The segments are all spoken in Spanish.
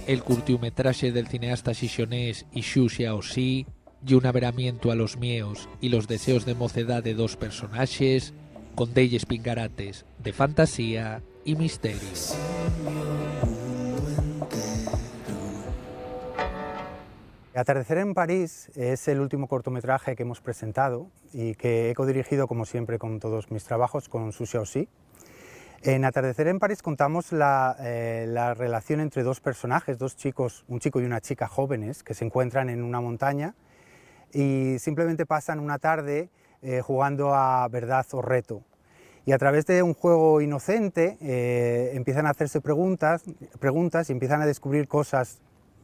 el curtiometraje del cineasta xixonés Xu Xiaoxi y un averamiento a los mieos y los deseos de mocedad de dos personajes con delles pingarates de fantasía y misterio. Atardecer en París es el último cortometraje que hemos presentado y que he codirigido, como siempre, con todos mis trabajos, con Xu Xiaoxi. En Atardecer en París contamos la relación entre dos personajes, dos chicos, un chico y una chica jóvenes, que se encuentran en una montaña y simplemente pasan una tarde jugando a verdad o reto. Y a través de un juego inocente empiezan a hacerse preguntas y empiezan a descubrir cosas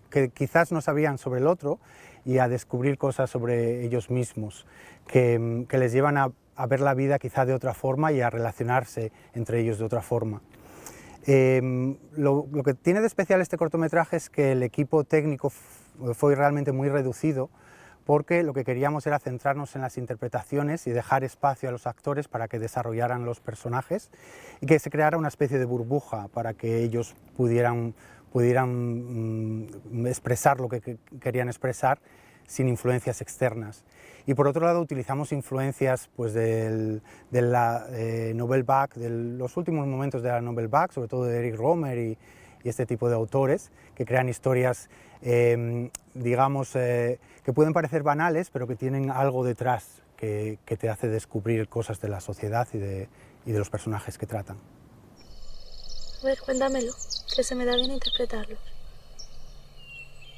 que quizás no sabían sobre el otro y a descubrir cosas sobre ellos mismos, que les llevan a ver la vida quizá de otra forma y a relacionarse entre ellos de otra forma. Lo que tiene de especial este cortometraje es que el equipo técnico fue realmente muy reducido, porque lo que queríamos era centrarnos en las interpretaciones y dejar espacio a los actores para que desarrollaran los personajes y que se creara una especie de burbuja para que ellos pudieran expresar lo que querían expresar sin influencias externas. Y por otro lado utilizamos influencias pues, de la Nouvelle Vague, de los últimos momentos de la Nouvelle Vague, sobre todo de Eric Rohmer y este tipo de autores que crean historias, digamos, que pueden parecer banales, pero que tienen algo detrás que te hace descubrir cosas de la sociedad y de los personajes que tratan. A ver, cuéntamelo, que se me da bien interpretarlo.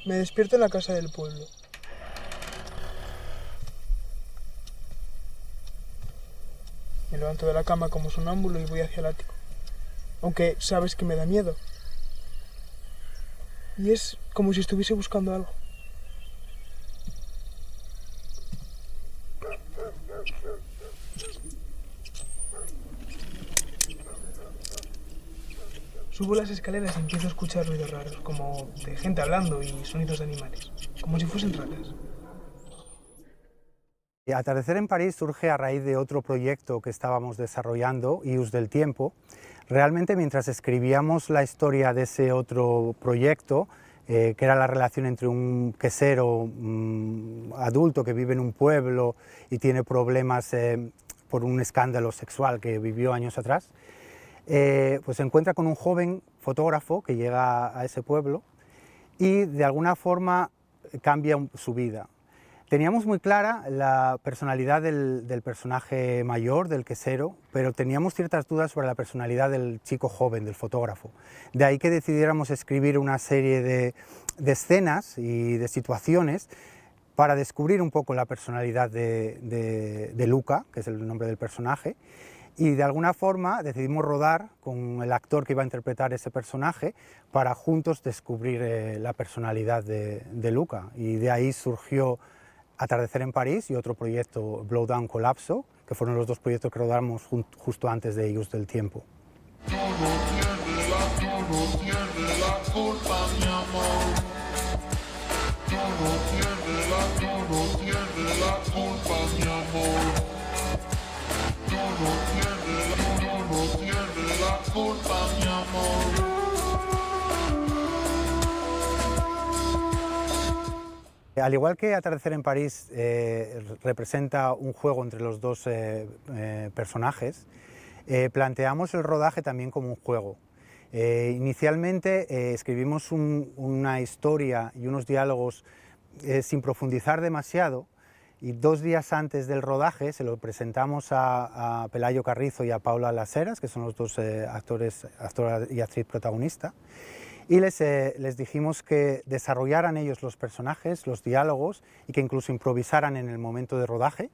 Me despierto en la casa del pueblo. Me levanto de la cama como sonámbulo y voy hacia el ático. Aunque sabes que me da miedo. Y es como si estuviese buscando algo. Subo las escaleras y empiezo a escuchar ruidos raros, como de gente hablando y sonidos de animales, como si fuesen ratas. Atardecer en París surge a raíz de otro proyecto que estábamos desarrollando, Ius del Tiempo. Realmente mientras escribíamos la historia de ese otro proyecto, que era la relación entre un quesero adulto que vive en un pueblo y tiene problemas por un escándalo sexual que vivió años atrás, pues se encuentra con un joven fotógrafo que llega a ese pueblo y de alguna forma cambia su vida. Teníamos muy clara la personalidad del personaje mayor, del quesero, pero teníamos ciertas dudas sobre la personalidad del chico joven, del fotógrafo. De ahí que decidiéramos escribir una serie de escenas y de situaciones para descubrir un poco la personalidad de Luca, que es el nombre del personaje, y de alguna forma decidimos rodar con el actor que iba a interpretar ese personaje para juntos descubrir la personalidad de Luca, y de ahí surgió Atardecer en París y otro proyecto, Blowdown Colapso, que fueron los dos proyectos que rodamos justo antes de Ius del Tiempo. Al igual que Atardecer en París representa un juego entre los dos personajes, planteamos el rodaje también como un juego. Inicialmente escribimos una historia y unos diálogos sin profundizar demasiado, y 2 días antes del rodaje se lo presentamos a Pelayo Carrizo y a Paula Las Heras, que son los dos actor y actriz protagonista, y les dijimos que desarrollaran ellos los personajes, los diálogos, y que incluso improvisaran en el momento de rodaje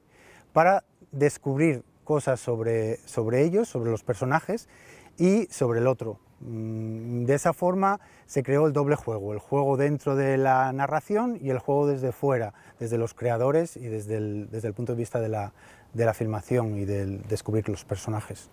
para descubrir cosas sobre ellos, sobre los personajes y sobre el otro. De esa forma se creó el doble juego, el juego dentro de la narración y el juego desde fuera, desde los creadores y desde el punto de vista de la filmación y del descubrir los personajes.